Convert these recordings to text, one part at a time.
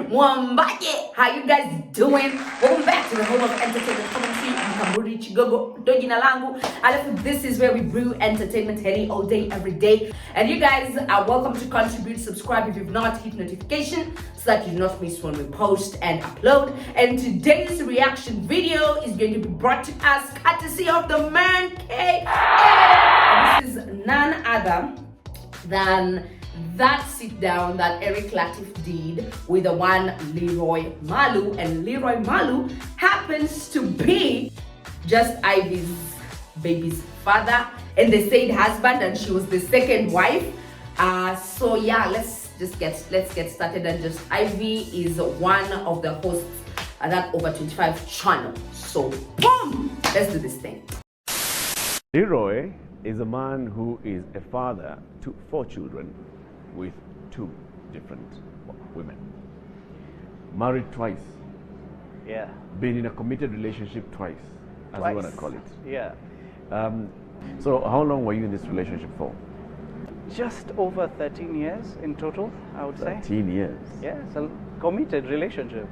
Mwambaje, how you guys doing? Welcome back to the home of entertainment commentary. Mkamburi Chigogo Dojina Langu. And this is where we brew entertainment heady all day, every day. And you guys are welcome to contribute, subscribe if you've not, hit notification so that you do not miss when we post and upload. And today's reaction video is going to be brought to us courtesy of the man K. And this is none other than that sit down that Eric Latif did with the one Leroy Malu, and Leroy Malu happens to be JustIvy's baby's father and the said husband, and she was the second wife. So yeah, let's get started. And JustIvy is one of the hosts at that over 25 channel. So boom, let's do this thing. Leroy is a man who is a father to 4 children with 2 different women. Married twice. Yeah. Been in a committed relationship twice, as we want to call it. Yeah. So how long were you in this relationship for? Just over 13 years in total, I would say. 13 years? Yeah, it's a committed relationship.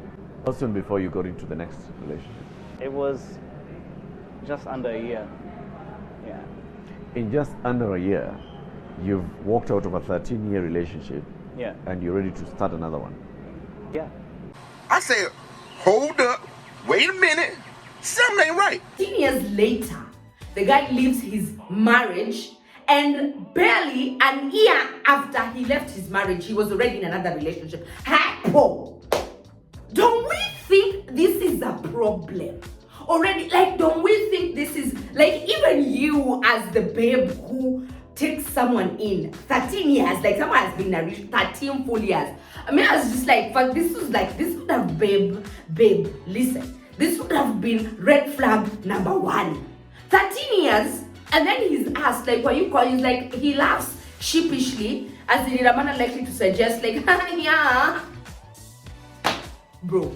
How soon before you got into the next relationship? It was just under a year. Yeah. In just under a year, you've walked out of a 13-year relationship. Yeah. And you're ready to start another one. Yeah. I said, hold up, wait a minute, something ain't right. 10 years later, the guy leaves his marriage, and barely an year after he left his marriage, he was already in another relationship. Hypo! Don't we think this is a problem? Already, like, don't we think this is, like, even you as the babe who takes someone in 13 years, like someone has been married 13 full years. I mean, I was just like, fuck, this would have, babe, listen, this would have been red flag number 1. 13 years, and then he's asked, like, what you call, he's like, he laughs sheepishly, as in a manner likely to suggest, like, yeah, bro,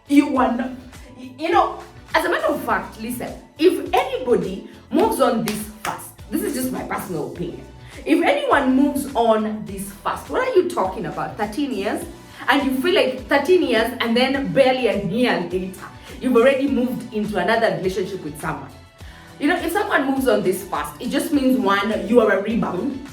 you want, you know, as a matter of fact, listen, if anybody moves on this fast, this is just my personal opinion. If anyone moves on this fast, what are you talking about? 13 years? And you feel like 13 years and then barely a year later, you've already moved into another relationship with someone. You know, if someone moves on this fast, it just means, one, you are a rebound.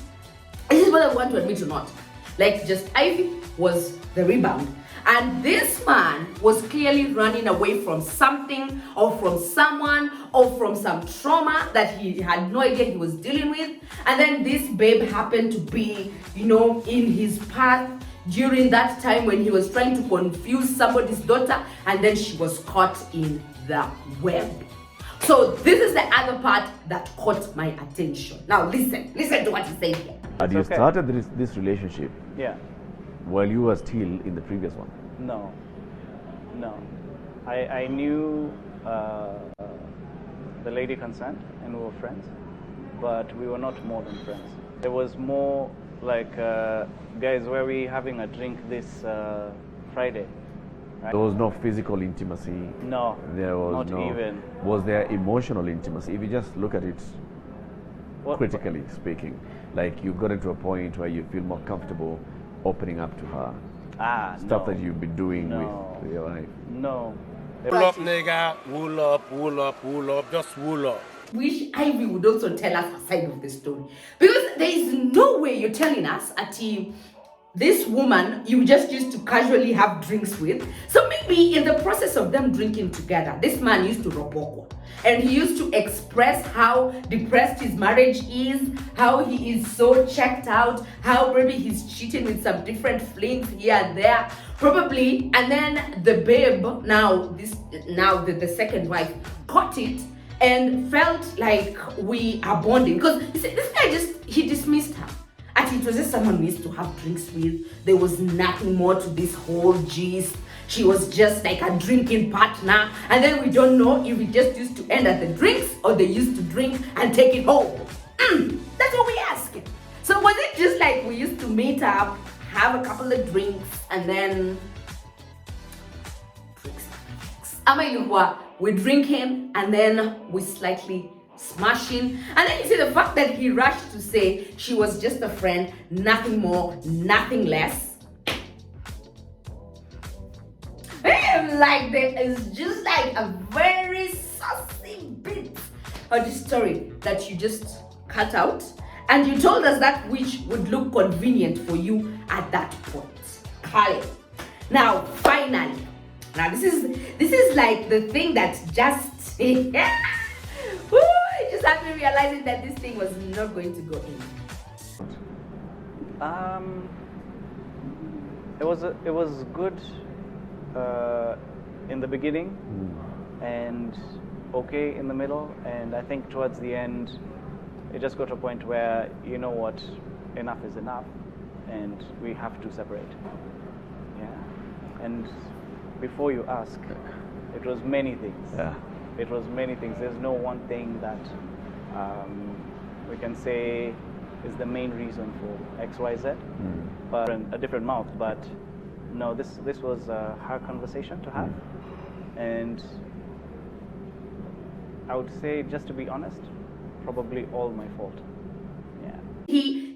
This is what I want to admit or not. Like, JustIvy was the rebound. And this man was clearly running away from something or from someone or from some trauma that he had no idea he was dealing with. And then this babe happened to be, you know, in his path during that time when he was trying to confuse somebody's daughter, and then she was caught in the web. So this is the other part that caught my attention. Now listen to what he said here. Had you started this relationship? Yeah. While you were still in the previous one? No. I knew the lady concerned, and we were friends, but we were not more than friends. It was more like, guys, were we having a drink this Friday? Right? There was no physical intimacy. No, there was not even. Was there emotional intimacy? If you just look at it critically speaking, like you got into a point where you feel more comfortable opening up to her. Stuff that you've been doing with your wife. No. Wool up, nigga, wool up, just wool up. Wish Ivy would also tell us her side of the story, because there is no way you're telling us this woman you just used to casually have drinks with. So maybe in the process of them drinking together, this man used to roboko, and he used to express how depressed his marriage is, how he is so checked out, how maybe he's cheating with some different flings here and there, probably. And then the babe, the second wife, caught it and felt like we are bonding, because this guy he dismissed her. Actually, it was just someone we used to have drinks with. There was nothing more to this whole gist. She was just like a drinking partner, and then we don't know if it just used to end at the drinks or they used to drink and take it home. That's what we ask. So was it just like we used to meet up, have a couple of drinks, and then drinks? We drink him and then we slightly smashing. And then you see the fact that he rushed to say she was just a friend, nothing more, nothing less. like there is just like a very saucy bit of the story that you just cut out, and you told us that which would look convenient for you at that point. Kale. Now, finally, now this is like the thing that just it just had me realizing that this thing was not going to go in. It was good in the beginning and okay in the middle, and I think towards the end it just got to a point where, you know what, enough is enough and we have to separate. Yeah. And before you ask, it was many things. Yeah. It was many things. There's no one thing that we can say is the main reason for XYZ, but a different mouth. But no, this was a hard conversation to have, and I would say, just to be honest, probably all my fault. Yeah.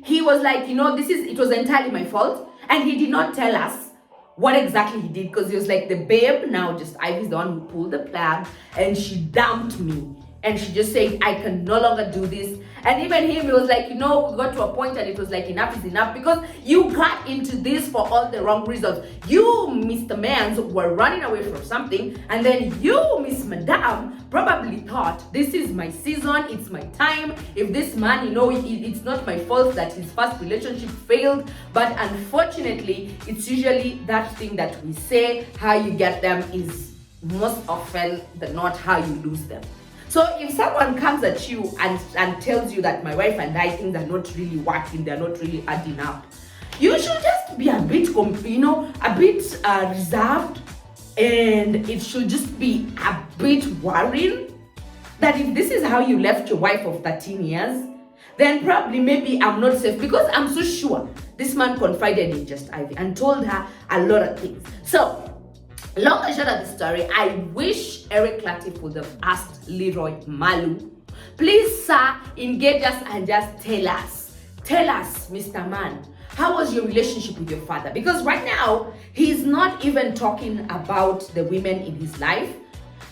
He was like, it was entirely my fault, and he did not tell us what exactly he did, because he was like, the babe, now just Ivy's the one who pulled the plug, and she dumped me. And she just said, I can no longer do this. And even him, he was like, we got to a point and it was like, enough is enough, because you got into this for all the wrong reasons. You, Mr. Mans, were running away from something, and then you, Miss Madame, probably thought, this is my season, it's my time. If this man, it's not my fault that his first relationship failed, but unfortunately, it's usually that thing that we say, how you get them is most often than not how you lose them. So if someone comes at you and tells you that my wife and I, things are not really working, they're not really adding up, you should just be a bit, reserved, and it should just be a bit worrying that if this is how you left your wife of 13 years, then probably maybe I'm not safe, because I'm so sure this man confided in Just Ivy and told her a lot of things. So, long and short of the story, I wish Eric Latif would have asked Leroy, Malu, please sir, engage us and just tell us, Mr. Man, how was your relationship with your father? Because right now, he's not even talking about the women in his life.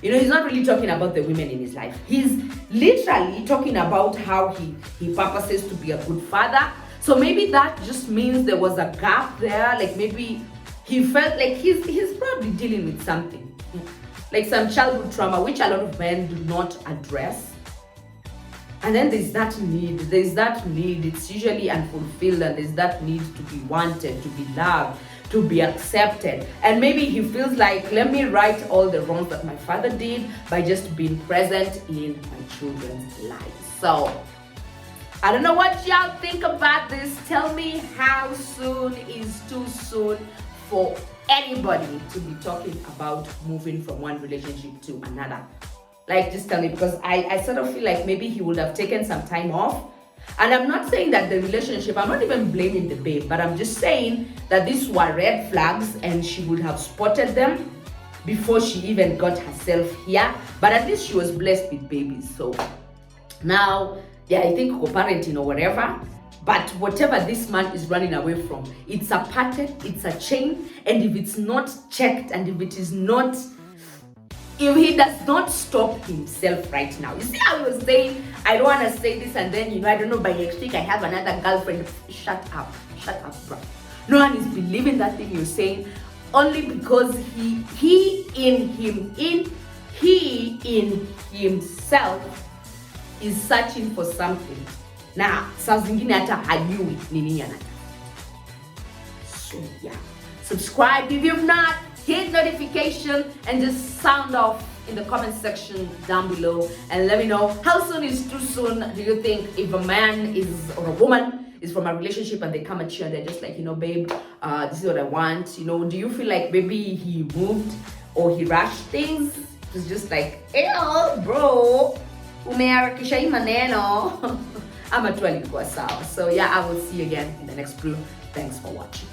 He's not really talking about the women in his life. He's literally talking about how he purposes to be a good father. So maybe that just means there was a gap there, like maybe he felt like he's probably dealing with something, like some childhood trauma, which a lot of men do not address. And then there's that need, it's usually unfulfilled, and there's that need to be wanted, to be loved, to be accepted. And maybe he feels like, let me right all the wrongs that my father did by just being present in my children's lives. So, I don't know what y'all think about this. Tell me, how soon is too soon for anybody to be talking about moving from one relationship to another? Like, just tell me, because I sort of feel like maybe he would have taken some time off. And I'm not saying that the relationship, I'm not even blaming the babe, but I'm just saying that these were red flags and she would have spotted them before she even got herself here. But at least she was blessed with babies. So now, yeah, I think co-parenting or whatever, but whatever this man is running away from, it's a pattern, it's a chain, and if it's not checked, and if he does not stop himself right now. You see how he was saying, I don't want to say this, and then, I don't know, by next week I have another girlfriend. Shut up, bro. No one is believing that thing you're saying, only because he in himself is searching for something. Now, saa zingine hata hajui nini anataka. So yeah, subscribe if you've not, hit notification, and just sound off in the comment section down below and let me know, how soon is too soon? Do you think if a man or a woman is from a relationship and they come at you and they're just like, babe, this is what I want, do you feel like maybe he moved or he rushed things? It's just like, ew, bro, umeharakisha hii maneno. ama tu alikuwa sawa. So yeah, I will see you again in the next brew. Thanks for watching.